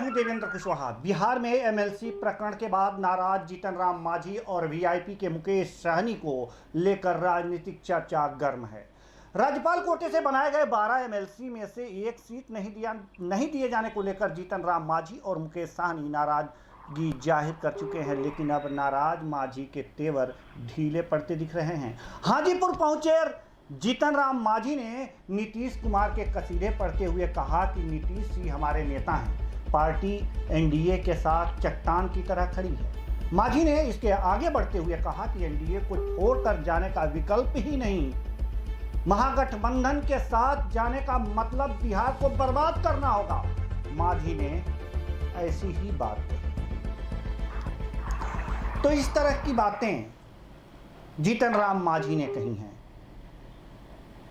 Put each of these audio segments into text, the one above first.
हूं देवेंद्र कुशवाहा। बिहार में एमएलसी प्रकरण के बाद नाराज जीतन राम मांझी और वीआईपी के मुकेश सहनी को लेकर राजनीतिक चर्चा गर्म है। राज्यपाल कोटे से बनाए गए 12 एमएलसी में से एक सीट नहीं दिए जाने को लेकर जीतन राम मांझी और मुकेश सहनी नाराजगी जाहिर कर चुके हैं, लेकिन अब नाराज मांझी के तेवर ढीले पड़ते दिख रहे हैं। हाजीपुर पहुंचे जीतन राम मांझी ने नीतीश कुमार के कसीदे पढ़ते हुए कहा कि नीतीश जी हमारे नेता हैं, पार्टी एनडीए के साथ चट्टान की तरह खड़ी है। मांझी ने इसके आगे बढ़ते हुए कहा कि एनडीए को छोड़कर जाने का विकल्प ही नहीं, महागठबंधन के साथ जाने का मतलब बिहार को बर्बाद करना होगा। मांझी ने ऐसी ही बात कही। तो इस तरह की बातें जीतन राम मांझी ने कही हैं।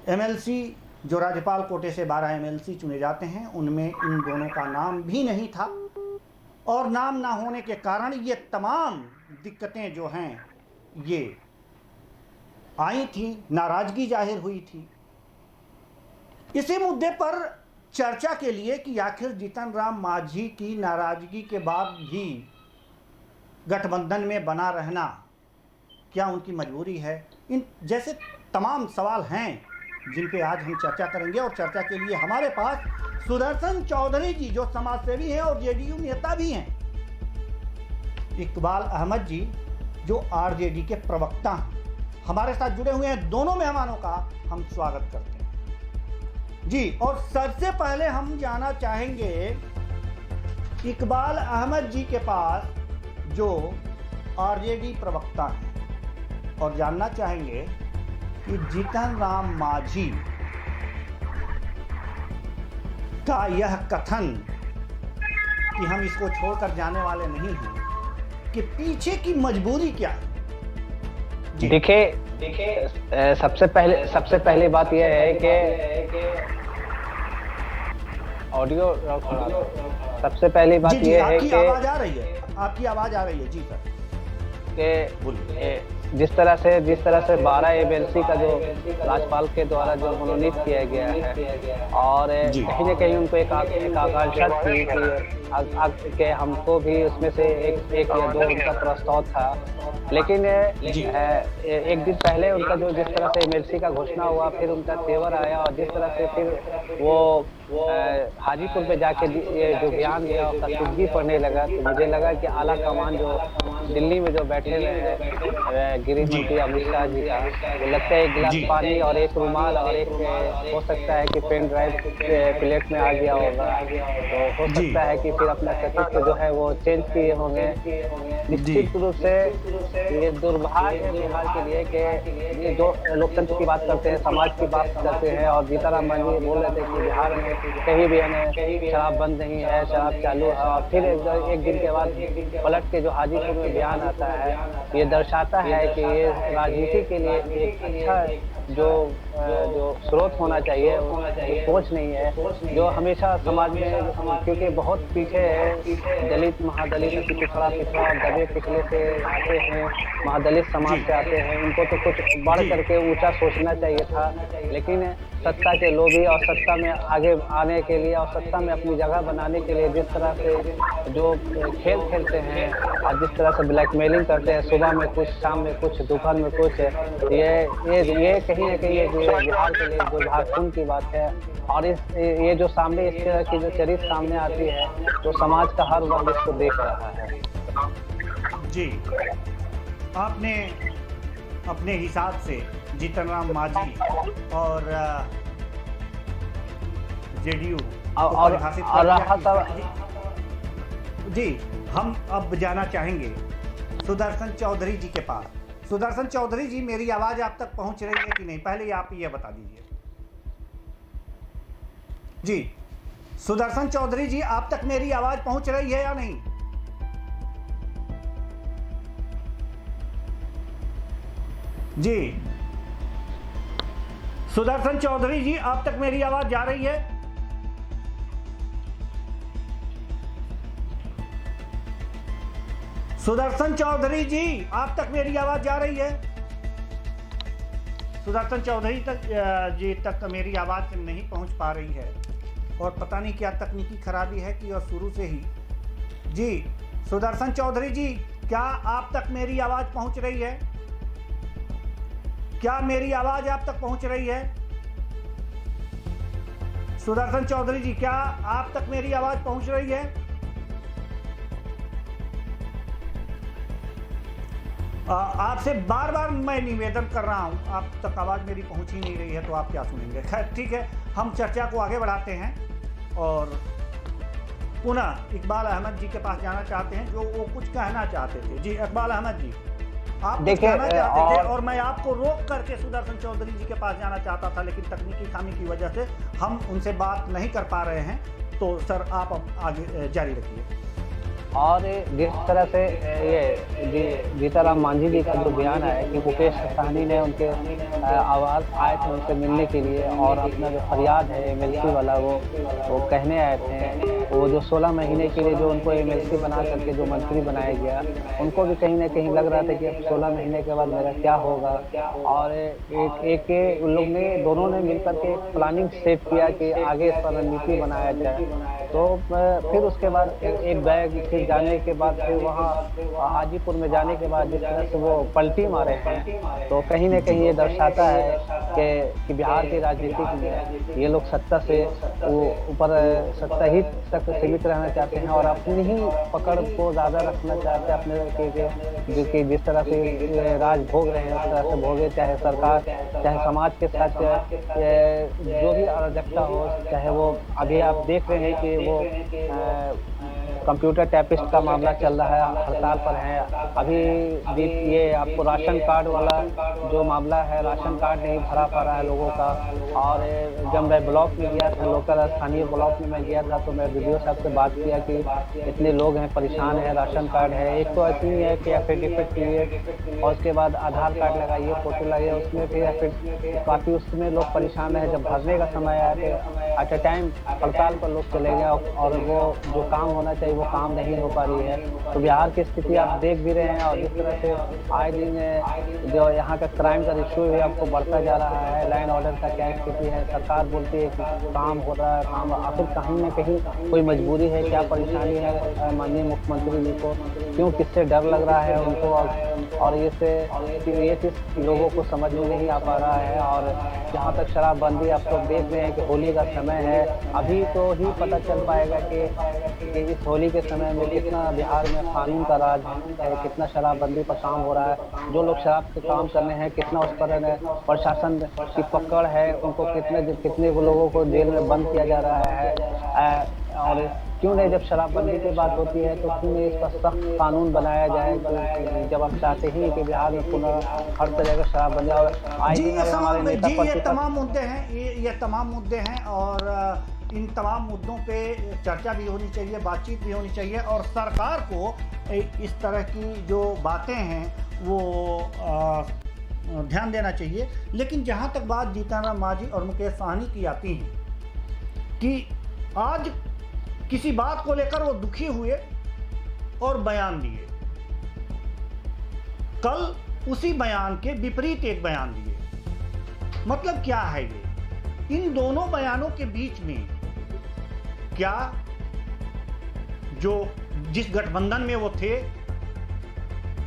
एमएलसी जो राज्यपाल कोटे से 12 एमएलसी चुने जाते हैं, उनमें इन दोनों का नाम भी नहीं था और नाम ना होने के कारण ये तमाम दिक्कतें जो हैं ये आई थी, नाराजगी जाहिर हुई थी। इसी मुद्दे पर चर्चा के लिए कि आखिर जीतन राम मांझी की नाराजगी के बाद भी गठबंधन में बना रहना क्या उनकी मजबूरी है, इन जैसे तमाम सवाल हैं जिन पे आज हम चर्चा करेंगे। और चर्चा के लिए हमारे पास सुदर्शन चौधरी जी जो समाजसेवी हैं और जेडीयू नेता भी हैं, इकबाल अहमद जी जो आरजेडी के प्रवक्ता हैं, हमारे साथ जुड़े हुए हैं। दोनों मेहमानों का हम स्वागत करते हैं जी। और सबसे पहले हम जाना चाहेंगे इकबाल अहमद जी के पास जो आरजेडी प्रवक्ता हैं, और जानना चाहेंगे कि जीतन राम मांझी का यह कथन कि हम इसको छोड़कर जाने वाले नहीं हैं, कि पीछे की मजबूरी क्या है। देखिए सबसे पहले बात यह है कि ऑडियो सबसे पहली बात यह है कि आपकी आवाज आ रही है जी सर, कि जिस तरह से 12 एमएलसी का जो राज्यपाल के द्वारा जो मनोनीत किया गया है, और कहीं न कहीं उनको एक आकांक्षा थी कि हमको भी उसमें से एक या दो उनका प्रस्ताव था। लेकिन एक दिन पहले उनका जो जिस तरह से एमएलसी का घोषणा हुआ, फिर उनका तेवर आया और जिस तरह से फिर वो हाजीपुर में जाके ये जो बयान दिया उसका कसीदगी पढ़ने लगा, तो मुझे लगा कि आला कमान जो दिल्ली में जो बैठे हुए हैं गृह मंत्री अमित शाह जी का, वो लगता है एक गिलास पानी और एक रुमाल और एक हो सकता है कि पेन ड्राइव प्लेट में आ गया होगा, तो हो सकता है कि फिर अपना कर्तव्य जो है वो चेंज किए होंगे। निश्चित रूप से ये दुर्भाग्य है बिहार के लिए कि ये जो लोकतंत्र की बात करते हैं, समाज की बात करते हैं, और जीतन राम मांझी बोल रहे थे कि बिहार में कहीं भी हमें शराब बंद नहीं है, शराब चालू है, और फिर एक दिन के बाद पलट के जो हाजीपुर में बयान आता है, ये दर्शाता है कि ये राजनीति के लिए एक अच्छा जो स्रोत होना चाहिए वो सोच नहीं है, जो हमेशा समाज में, क्योंकि बहुत पीछे है, दलित महादलित पिछड़ा दबे पिछले से आते हैं, महादलित समाज से आते हैं, उनको तो कुछ बढ़ करके ऊंचा सोचना चाहिए था। लेकिन सत्ता के लोभी और सत्ता में आगे आने के लिए और सत्ता में अपनी जगह बनाने के लिए जिस तरह से जो खेल खेलते हैं और जिस तरह से ब्लैकमेलिंग करते हैं, सुबह में कुछ, शाम में कुछ, दोपहर में कुछ, ये कहीं ना कहीं बिहार के लिए दुर्भाग्यपूर्ण की बात है। और ये जो सामने इस तरह की जो चरित्र सामने आती है, तो समाज का हर वर्ग इसको देख रहा है। जी, आपने अपने हिसाब से जीतन राम मांझी और जेडीयू और जी, हम अब जाना चाहेंगे सुदर्शन चौधरी जी के पास। सुदर्शन चौधरी जी, मेरी आवाज आप तक पहुंच रही है कि नहीं, पहले आप ये बता दीजिए। जी, सुदर्शन चौधरी जी, आप तक मेरी आवाज पहुंच रही है या नहीं? जी, सुदर्शन चौधरी जी, आप तक मेरी आवाज जा रही है? सुदर्शन चौधरी जी, आप तक मेरी आवाज जा रही है? सुदर्शन चौधरी तक मेरी आवाज नहीं पहुंच पा रही है, और पता नहीं क्या तकनीकी खराबी है कि और शुरू से ही जी सुदर्शन चौधरी जी, क्या आप तक मेरी आवाज पहुंच रही है? क्या मेरी आवाज आप तक पहुंच रही है? सुदर्शन चौधरी जी, क्या आप तक मेरी आवाज पहुंच रही है? आपसे बार बार मैं निवेदन कर रहा हूं, आप तक आवाज मेरी पहुंच ही नहीं रही है, तो आप क्या सुनेंगे। खैर ठीक है, हम चर्चा को आगे बढ़ाते हैं और पुनः इकबाल अहमद जी के पास जाना चाहते हैं, जो वो कुछ कहना चाहते थे। जी इकबाल अहमद जी, आप कुछ कहना चाहते थे और मैं आपको रोक करके सुदर्शन चौधरी जी के पास जाना चाहता था, लेकिन तकनीकी खामी की वजह से हम उनसे बात नहीं कर पा रहे हैं। तो सर आप अब आगे जारी रखिए। और जिस तरह से ये जीताराम मांझी जी का जो बयान है कि मुकेश सहनी ने उनके आवाज़ आए थे उनसे मिलने के लिए, और अपना जो फरियाद है एमएलसी वाला वो कहने आए थे, वो जो 16 महीने के लिए जो उनको एमएलसी बना करके जो मंत्री बनाया गया, उनको भी कहीं ना कहीं लग रहा था कि अब 16 महीने के बाद मेरा क्या होगा। और एक उन लोग ने दोनों ने मिलकर के प्लानिंग सेट किया कि आगे इस पर रणनीति बनाया जाए। तो फिर उसके बाद एक बैग फिर जाने के बाद फिर वहाँ हाजीपुर में जाने के बाद जिस तरह से वो पलटी मारे हैं, तो कहीं ना कहीं ये दर्शाता है कि बिहार की राजनीति में ये लोग सत्ता से ऊपर सत्ता ही तक सीमित रहना चाहते हैं और अपनी ही पकड़ को ज़्यादा रखना चाहते हैं अपने, जो कि जिस तरह से राज भोग रहे हैं उस तरह से भोगे, चाहे सरकार चाहे समाज के साथ जो भी अराजकता हो, चाहे वो अभी आप देख रहे हैं कि वो कंप्यूटर टैपिस्ट का मामला चल रहा है, हड़ताल पर है। अभी ये आपको राशन कार्ड वाला जो मामला है, राशन कार्ड नहीं भरा पा रहा है लोगों का। और जब मैं ब्लॉक में गया था, लोकल स्थानीय ब्लॉक में मैं गया था, तो मैं वीडियो साहब से बात किया कि इतने लोग हैं, परेशान हैं, राशन कार्ड है, एक तो ऐसी है कि एफिडेविट कीजिए और उसके बाद आधार कार्ड लगाइए, फोटो लगाइए, उसमें फिर काफ़ी उसमें लोग परेशान है। जब भरने का समय आया तो एट अ टाइम हड़ताल पर लोग चले गए और वो जो काम होना चाहिए वो काम नहीं हो पा रही है। तो बिहार की स्थिति आप देख भी रहे हैं, और जिस तरह से आए दिन जो यहाँ का क्राइम का इशू भी आपको बढ़ता जा रहा है, लाइन ऑर्डर का क्या स्थिति है, सरकार बोलती है कि काम हो रहा है, काम आखिर कहीं न कहीं कोई मजबूरी है, क्या परेशानी है माननीय मुख्यमंत्री जी को, क्यों किससे डर लग रहा है उनको, और ये चीज़ लोगों को समझ में नहीं आ पा रहा है। और जहाँ तक शराबबंदी आप लोग देख रहे हैं कि होली का समय है, अभी तो ही पता चल पाएगा कि इस होली के समय में कितना बिहार में कानून का राज है, कितना शराबबंदी पर काम हो रहा है, जो लोग शराब के काम करने हैं कितना उस पर प्रशासन की पकड़ है, उनको कितने लोगों को जेल में बंद किया जा रहा है। और क्यों नहीं, जब शराबबंदी की बात होती है तो क्यों नहीं इसका सख्त कानून बनाया जाए, जब आप चाहते ही कि बिहार में पुनः हर तरह का शराबबंदी। और जी ये तमाम मुद्दे हैं, ये तमाम मुद्दे हैं, और इन तमाम मुद्दों पे चर्चा भी होनी चाहिए, बातचीत भी होनी चाहिए, और सरकार को इस तरह की जो बातें हैं वो ध्यान देना चाहिए। लेकिन जहाँ तक बात जीतनराम मांझी और मुकेश सहनी की आती है कि आज किसी बात को लेकर वो दुखी हुए और बयान दिए, कल उसी बयान के विपरीत एक बयान दिए। मतलब क्या है ये? इन दोनों बयानों के बीच में क्या जो जिस गठबंधन में वो थे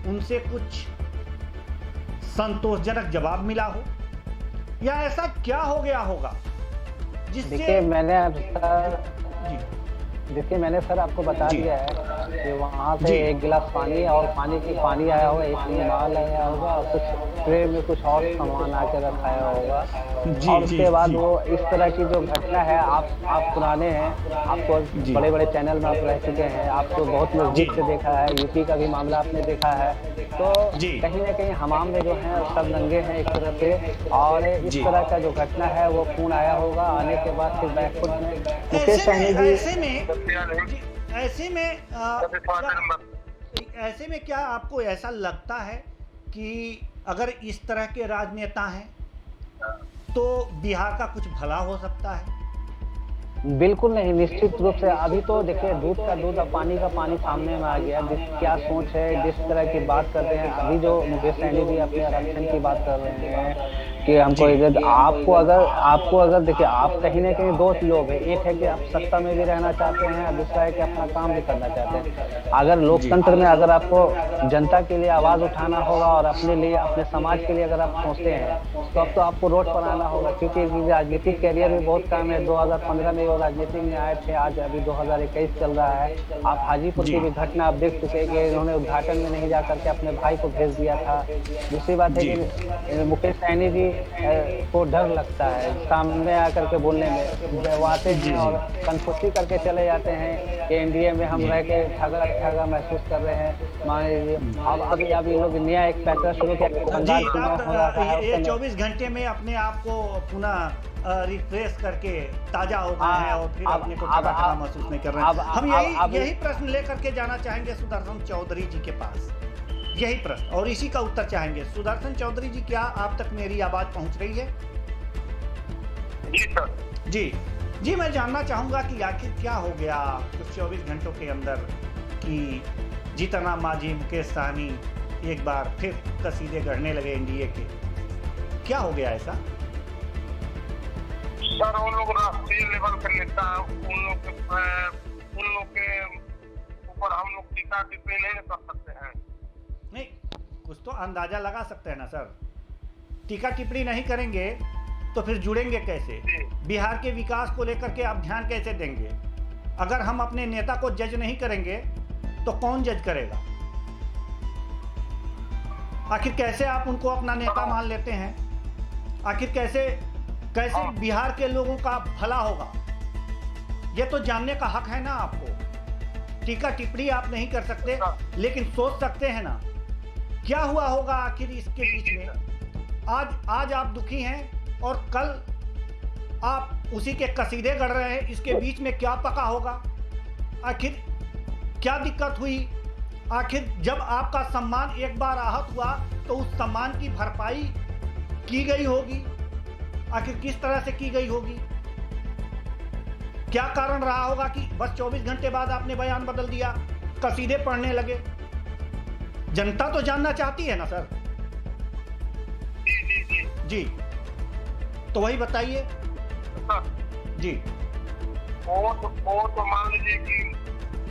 उनसे कुछ संतोषजनक जवाब मिला हो, या ऐसा क्या हो गया होगा जिससे देखिए मैंने सर आपको बता दिया है कि वहाँ से एक गिलास पानी और पानी आया होगा, एक माल आया होगा और कुछ ट्रे में कुछ और सामान आके रखाया होगा। और उसके बाद वो इस तरह की जो घटना है, आप पुराने हैं, आपको बड़े बड़े चैनल में आप रह चुके हैं, आपको बहुत नजदीक से देखा है, यूपी का भी मामला आपने देखा है। तो कहीं ना कहीं हमाम में जो है सब नंगे हैं एक तरह से, और इस तरह का जो घटना है वो खून आया होगा। आने के बाद फिर बैकफुट में मुकेश सहनी जी ऐसे में क्या आपको ऐसा लगता है कि अगर इस तरह के राजनेता हैं तो बिहार का कुछ भला हो सकता है? बिल्कुल नहीं, निश्चित रूप से। अभी तो देखिए दूध का दूध और पानी का पानी सामने में आ गया। क्या सोच है, जिस तरह की बात कर रहे हैं, अभी जो मुकेश सहनी भी अपने आरक्षण की बात कर रहे हैं कि हमको जी। आपको अगर देखिए, आप कहीं ना कहीं दो लोग हैं, एक है कि आप सत्ता में भी रहना चाहते हैं और दूसरा है कि अपना काम भी करना चाहते हैं। अगर जी। लोकतंत्र में अगर आपको जनता के लिए आवाज उठाना होगा और अपने लिए, अपने समाज के लिए अगर आप सोचते हैं, तो अब तो आपको रोड पर आना होगा, क्योंकि राजनीतिक कैरियर में बहुत काम है। 2015 में वो राजनीतिक में आए थे, आज अभी 2021 चल रहा है। आप हाजीपुर जी। की भी घटना आप देख चुके हैं कि इन्होंने उद्घाटन में नहीं जा करके अपने भाई को भेज दिया था। दूसरी बात है जी। कि मुकेश सहनी जी को डर लगता है सामने आकर के बोलने में। वो आते जी। हैं और कंठपुष्टि करके चले जाते हैं कि एनडीए में हम जी। रह के ठगा ठगा महसूस कर रहे हैं। मान लीजिए अब अभी ये लोग नया एक पैटर्न शुरू किया कि जी। बंगाल चुनाव हो रहा है, ये उसमें 24 घंटे में अपने आप को पुनः रिफ्रेश करके ताजा हो गए हैं और फिर अपने को ठगा ठगा महसूस नहीं कर रहे हैं। हम यही प्रश्न लेकर के जाना चाहेंगे सुदर्शन चौधरी जी के पास, यही प्रश्न, और इसी का उत्तर चाहेंगे। सुदर्शन चौधरी जी, क्या आप तक मेरी आवाज पहुंच रही है? जी सर। जी जी, मैं जानना चाहूंगा कि आखिर क्या हो गया कुछ 24 घंटों के अंदर कि जीतन राम मांझी, मुकेश सहनी एक बार फिर कसीदे गढ़ने लगे एनडीए के। क्या हो गया ऐसा? सर वो लोग राष्ट्रीय लेवल के नेता, उन लोग के ऊपर हम लोग टीका टिप्पणी नहीं कर सकते हैं। नहीं, कुछ तो अंदाजा लगा सकते हैं ना सर। टीका टिप्पणी नहीं करेंगे तो फिर जुड़ेंगे कैसे? बिहार के विकास को लेकर के आप ध्यान कैसे देंगे? अगर हम अपने नेता को जज नहीं करेंगे तो कौन जज करेगा? आखिर कैसे आप उनको अपना नेता मान लेते हैं? आखिर कैसे बिहार के लोगों का भला होगा? ये तो जानने का हक है ना आपको। टीका टिप्पणी आप नहीं कर सकते, लेकिन सोच सकते हैं ना क्या हुआ होगा आखिर इसके बीच में। आज आप दुखी हैं और कल आप उसी के कसीदे गढ़ रहे हैं, इसके बीच में क्या पका होगा? आखिर क्या दिक्कत हुई? आखिर जब आपका सम्मान एक बार आहत हुआ तो उस सम्मान की भरपाई की गई होगी। आखिर किस तरह से की गई होगी? क्या कारण रहा होगा कि बस 24 घंटे बाद आपने बयान बदल दिया, कसीदे पढ़ने लगे? जनता तो जानना चाहती है ना सर। जी, तो वही बताइए जी। वो तो मान लीजिए कि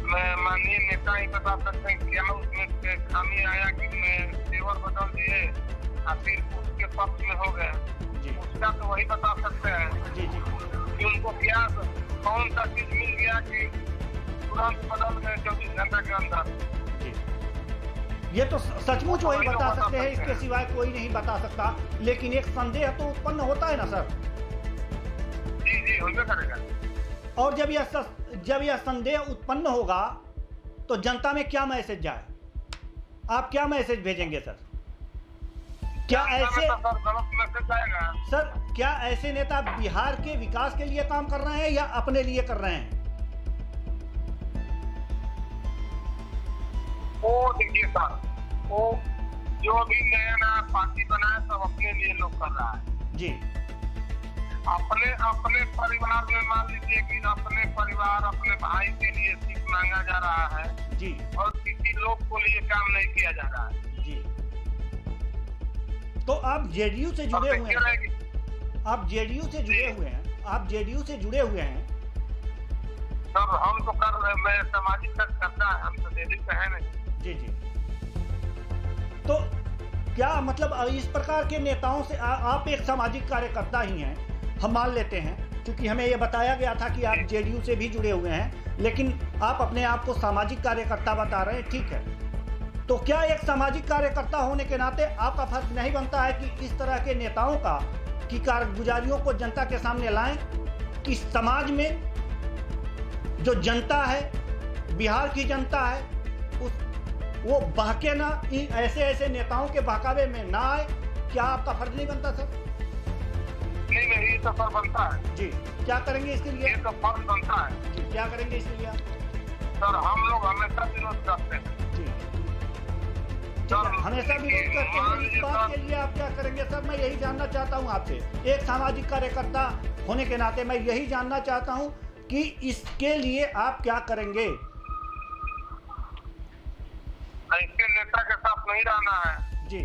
माननीय नेता ही बता सकते हैं क्या उसमें खामी आया कि तेवर बदल दिए और फिर उसके पक्ष में हो गए। उसका तो वही बता सकते हैं जी जी कि उनको क्या कौन सा चीज मिल गया कि तुरंत बदल गए 24 घंटे के अंदर। जी, ये तो सचमुच वही बता सकते हैं, इसके सिवाय कोई नहीं बता सकता। लेकिन एक संदेह तो उत्पन्न होता है ना सर। जी होगा करेगा। और जब यह संदेह उत्पन्न होगा तो जनता में क्या मैसेज जाए? आप क्या मैसेज भेजेंगे सर? क्या ऐसे सर, क्या ऐसे नेता बिहार के विकास के लिए काम कर रहे हैं या अपने लिए कर रहे हैं? वो देखिए सर, वो जो भी नया पार्टी बनाया सब अपने लिए लोग कर रहा है। जी, अपने परिवार में मान लीजिए कि अपने परिवार अपने भाई के लिए सीट मांगा जा रहा है जी, और किसी लोग को लिए काम नहीं किया जा रहा है। जी। तो आप जेडीयू से जुड़े हुए हैं, आप जेडीयू से जुड़े हुए हैं, आप जेडीयू से जुड़े हुए हैं सर। हम तो कर रहे, मैं सामाजिक करता है, हम तो जेडीयू से है नहीं। जी जी। तो क्या मतलब इस प्रकार के नेताओं से आप एक सामाजिक कार्यकर्ता ही हैं, हम मान लेते हैं, क्योंकि हमें यह बताया गया था कि आप जेडीयू से भी जुड़े हुए हैं, लेकिन आप अपने आप को सामाजिक कार्यकर्ता बता रहे हैं, ठीक है। तो क्या एक सामाजिक कार्यकर्ता होने के नाते आपका फर्ज नहीं बनता है कि इस तरह के नेताओं की कारगुजारियों को जनता के सामने लाएं कि समाज में जो जनता है, बिहार की जनता है, वो बहके ना, ऐसे नेताओं के बहकावे में ना आए? क्या आपका फर्ज नहीं बनता सर? नहीं, ये तो फर्ज बनता है जी। क्या करेंगे इसके लिए? ये तो फर्ज बनता है जी, क्या करेंगे इसके लिए सर? हम लोग हमेशा विरोध करते हैं जी। हमेशा विरोध करते हैं, इस बात के लिए आप क्या करेंगे सर? मैं यही जानना चाहता हूं आपसे, एक सामाजिक कार्यकर्ता होने के नाते मैं यही जानना चाहता हूं कि इसके लिए आप क्या करेंगे? इसके नेता के साथ नहीं रहना है जी,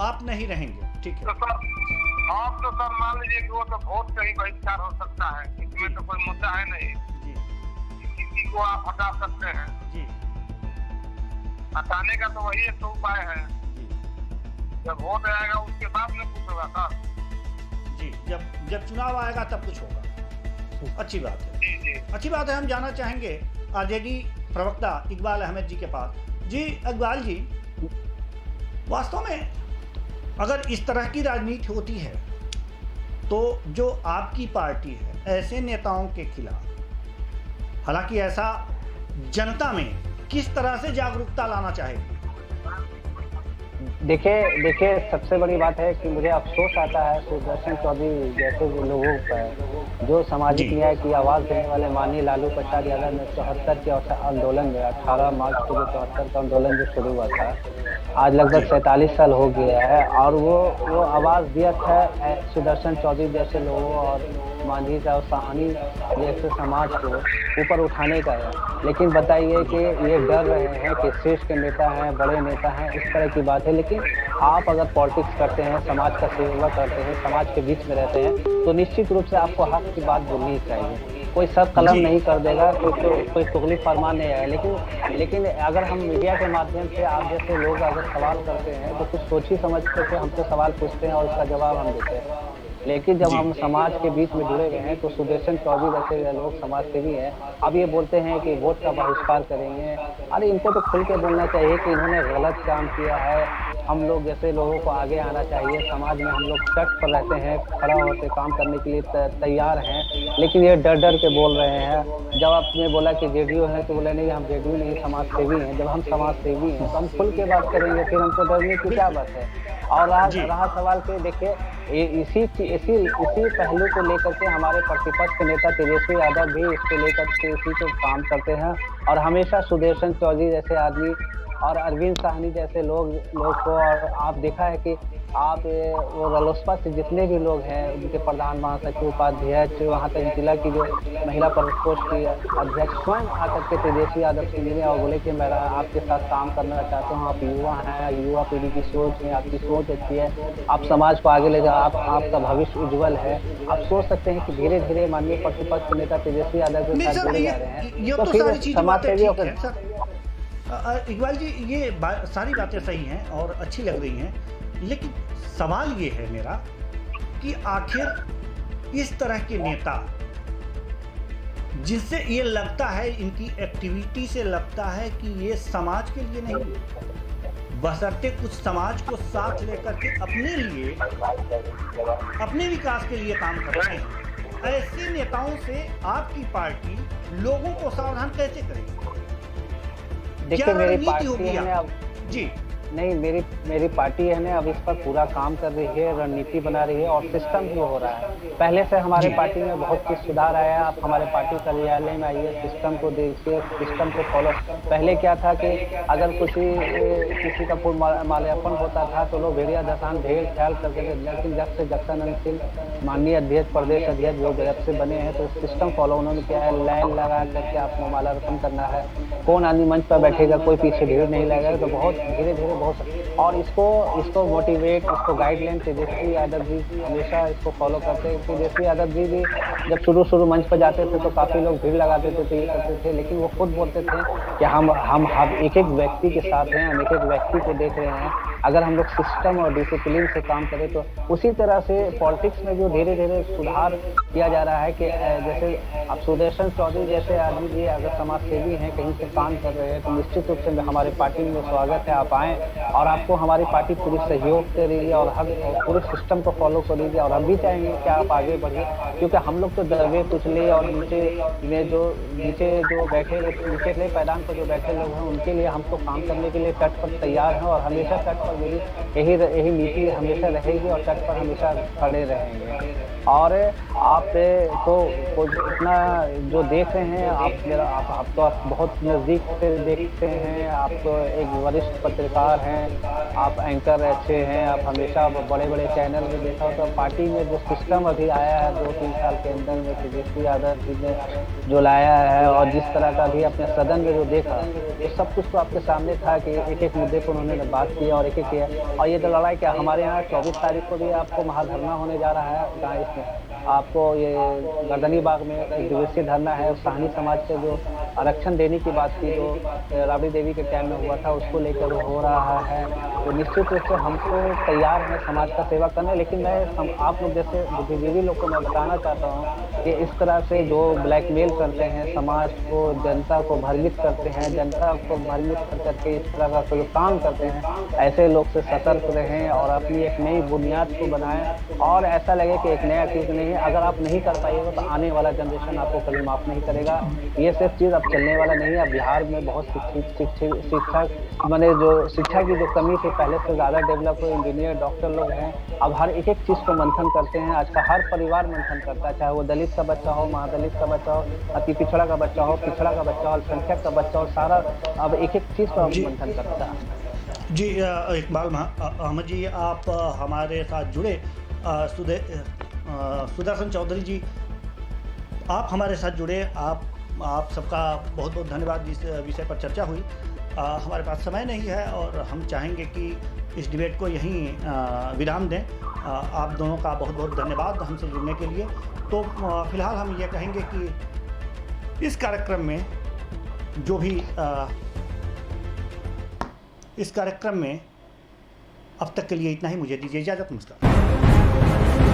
आप नहीं रहेंगे, ठीक है। तो सर आप तो सर मान लीजिए कि वो तो वोट का ही बहिष्कार हो सकता है, इसमें तो कोई मुद्दा है नहीं जी कि किसी को आप हटा सकते हैं। जी हटाने का तो वही एक तो उपाय है, जी जब वोट आएगा उसके बाद में कुछ होगा सर। जी, जब चुनाव आएगा तब कुछ होगा। अच्छी बात है, जी जी अच्छी बात है। हम जाना चाहेंगे आरजेडी प्रवक्ता इकबाल अहमद जी के पास। जी इकबाल जी, वास्तव में अगर इस तरह की राजनीति होती है तो जो आपकी पार्टी है ऐसे नेताओं के खिलाफ, हालांकि ऐसा जनता में किस तरह से जागरूकता लाना चाहेगी? देखिए सबसे बड़ी बात है कि मुझे अफसोस आता है सुदर्शन चौधरी जैसे लोगों पर, जो सामाजिक न्याय की आवाज़ देने वाले माननीय लालू प्रसाद यादव ने 74 के आंदोलन में 18 मार्च को जो 74 का आंदोलन जो शुरू हुआ था, आज लगभग 47 साल हो गया है, और वो आवाज़ दिया था सुदर्शन चौधरी जैसे लोगों और मांझी साहब साहनी जैसे समाज को ऊपर उठाने का है। लेकिन बताइए कि ये डर रहे हैं कि शीर्ष के नेता हैं, बड़े नेता हैं, इस तरह की बात है। लेकिन आप अगर पॉलिटिक्स करते हैं, समाज का सेवा करते हैं, समाज के बीच में रहते हैं, तो निश्चित रूप से आपको हक की बात बोलनी चाहिए। कोई सब कलम नहीं कर देगा, कोई तुगली फरमान नहीं आएगा। लेकिन अगर हम मीडिया के माध्यम से आप जैसे लोग अगर सवाल करते हैं तो कुछ सोची समझ के हमसे सवाल पूछते हैं और उसका जवाब हम देते हैं। लेकिन जब हम समाज के बीच में जुड़े हुए हैं तो सुदर्शन चौधरी जैसे लोग समाज सेवी हैं, अब ये बोलते हैं कि वोट का बहिष्कार करेंगे। अरे इनको तो खुल के बोलना चाहिए कि इन्होंने गलत काम किया है। हम लोग जैसे लोगों को आगे आना चाहिए। समाज में हम लोग तट पर रहते हैं, खड़ा होते काम करने के लिए तैयार हैं, लेकिन ये डर डर के बोल रहे हैं। जब आपने बोला कि जेडीयू है तो बोले नहीं हम जेडीयू नहीं, समाज सेवी हैं। जब हम समाज सेवी हैं तो हम खुल के बात करेंगे, फिर हमको डरने की क्या बात है। और रहा सवाल के, देखिए इसी पहलू को लेकर के हमारे प्रतिपक्ष के नेता तेजस्वी यादव भी इसको लेकर के इसी को काम करते हैं, और हमेशा सुदर्शन चौधरी जैसे आदमी और अरविंद साहनी जैसे लोग को, और आप देखा है कि आप वो रालोसपा से जितने भी लोग हैं उनके प्रधान महासचिव उपाध्यक्ष, वहाँ तक जिला की जो महिला प्रकोष्ठ की अध्यक्ष स्वयं आकर के तेजस्वी यादव से मिले और बोले कि मैं आपके साथ काम करना चाहता हूँ। आप युवा हैं, युवा पीढ़ी की सोच है, आपकी सोच अच्छी है, आप समाज को आगे ले जाओ, आपका भविष्य उज्ज्वल है। आप सोच सकते हैं कि धीरे धीरे माननीय प्रतिपक्ष के नेता तेजस्वी यादव के साथ जुड़े जा रहे हैं, तो फिर समाज सेवी। इकबाल जी, ये सारी बातें सही हैं और अच्छी लग रही हैं, लेकिन सवाल ये है मेरा कि आखिर इस तरह के नेता जिससे ये लगता है, इनकी एक्टिविटी से लगता है कि ये समाज के लिए नहीं, बशर्ते कुछ समाज को साथ लेकर के अपने लिए, अपने विकास के लिए काम करते हैं, ऐसे नेताओं से आपकी पार्टी लोगों को सावधान कैसे करेगी? देखिए मेरी पार्टी है अब जी नहीं, मेरी पार्टी है ना अब इस पर पूरा काम कर रही है, रणनीति बना रही है और सिस्टम भी हो रहा है। पहले से हमारे पार्टी में बहुत कुछ सुधार आया है। आप हमारे पार्टी कार्यालय में आइए, सिस्टम को देखिए, सिस्टम को फॉलो। पहले क्या था कि अगर किसी का फूल माल्यार्पण होता था तो लोग भेड़िया दसान भेड़ ख्याल करते थे, लेकिन जब से जगदानंद सिंह माननीय अध्यक्ष, प्रदेश अध्यक्ष जो जब से बने हैं तो सिस्टम फॉलो उन्होंने किया है। लाइन लगा करके आपको माल्यार्पण करना है, कौन आदमी मंच पर बैठेगा, कोई पीछे भीड़ नहीं लगेगा, तो बहुत धीरे धीरे और इसको मोटिवेट, इसको गाइडलाइन तेजस्वी यादव जी हमेशा इसको फॉलो करते हैं। तेजस्वी यादव जी भी जब शुरू मंच पर जाते थे तो काफ़ी लोग भीड़ लगाते थे, तो ये करते थे, लेकिन वो खुद बोलते थे कि हम एक एक व्यक्ति के साथ हैं, हम एक एक व्यक्ति को देख रहे हैं। अगर हम लोग सिस्टम और डिसिप्लिन से काम करें तो उसी तरह से पॉलिटिक्स में जो धीरे धीरे सुधार किया जा रहा है कि जैसे अब सुदर्शन चौधरी जैसे आदमी भी अगर समाज सेवी हैं, कहीं से काम कर रहे हैं, तो निश्चित रूप से हमारे पार्टी में स्वागत है। आप आएँ और आपको हमारी पार्टी पूरी सहयोग दे रही है और हम पूरे सिस्टम को फॉलो कर रही है, और हम भी चाहेंगे कि आप आगे बढ़िए, क्योंकि हम लोग तो दबे कुचले और नीचे जो बैठे निचले पैदान पर जो बैठे लोग हैं उनके लिए हमको काम करने के लिए तट पर तैयार हैं, और हमेशा तट पर मेरी यही नीति हमेशा रहेगी और तट पर हमेशा खड़े रहेंगे। और आप तो इतना जो देख रहे हैं, आप तो बहुत नज़दीक से देखते हैं, आप तो एक वरिष्ठ पत्रकार कलाकार हैं, आप एंकर अच्छे हैं, आप हमेशा बड़े बड़े चैनल में देखा हो तो पार्टी में जो सिस्टम अभी आया है 2-3 साल के अंदर में तेजस्वी यादव जी ने जो लाया है और जिस तरह का भी अपने सदन में जो देखा ये सब कुछ तो आपके सामने था कि एक एक मुद्दे को उन्होंने बात किया और एक एक किया। और ये तो लड़ाई क्या हमारे यहाँ 24 तारीख को भी आपको महाधरना होने जा रहा है जहाँ इसमें आपको ये गर्दनी बाग में एक दिवसीय धरना है। साहनी समाज से जो आरक्षण देने की बात की जो राबड़ी देवी के टाइम में हुआ था उसको लेकर हो रहा है, तो निश्चित रूप से हमको तैयार हैं समाज का सेवा करने। लेकिन मैं आप लोग जैसे बुद्धिजीवी लोग को मैं बताना चाहता हूँ कि इस तरह से जो ब्लैकमेल करते हैं समाज को, जनता को भ्रमित करते हैं, जनता को भ्रमित कर करके इस तरह का कोई काम करते हैं, ऐसे लोग से सतर्क रहें और अपनी एक नई बुनियाद को बनाएं। और ऐसा लगे कि एक नया चीज़ नहीं है, अगर आप नहीं कर पाइएगा तो आने वाला जनरेशन आपको कभी माफ़ नहीं करेगा। ये सब चीज़ अब चलने वाला नहीं है। अब बिहार में बहुत शिक्षा मैंने जो शिक्षा की जो कमी थी पहले से ज़्यादा डेवलप हो, इंजीनियर डॉक्टर लोग हैं, अब हर एक एक चीज़ को मंथन करते हैं। आज का हर परिवार मंथन करता है, चाहे वो दलित का बच्चा हो, महादलित का बच्चा हो, अति पिछड़ा का बच्चा हो, पिछड़ा का बच्चा हो, अल्पसंख्यक का बच्चा हो, सारा अब एक एक चीज़ पर मंथन करता है। जी इकबाल अहमद जी, आप हमारे साथ जुड़े। सुदर्शन चौधरी जी, आप हमारे साथ जुड़े। आप सबका बहुत बहुत धन्यवाद। जिस विषय पर चर्चा हुई हमारे पास समय नहीं है और हम चाहेंगे कि इस डिबेट को यहीं विराम दें। आप दोनों का बहुत बहुत धन्यवाद हमसे जुड़ने के लिए। तो फिलहाल हम ये कहेंगे कि इस कार्यक्रम में जो भी इस कार्यक्रम में अब तक के लिए इतना ही। मुझे दीजिए इजाज़त। नमस्कार।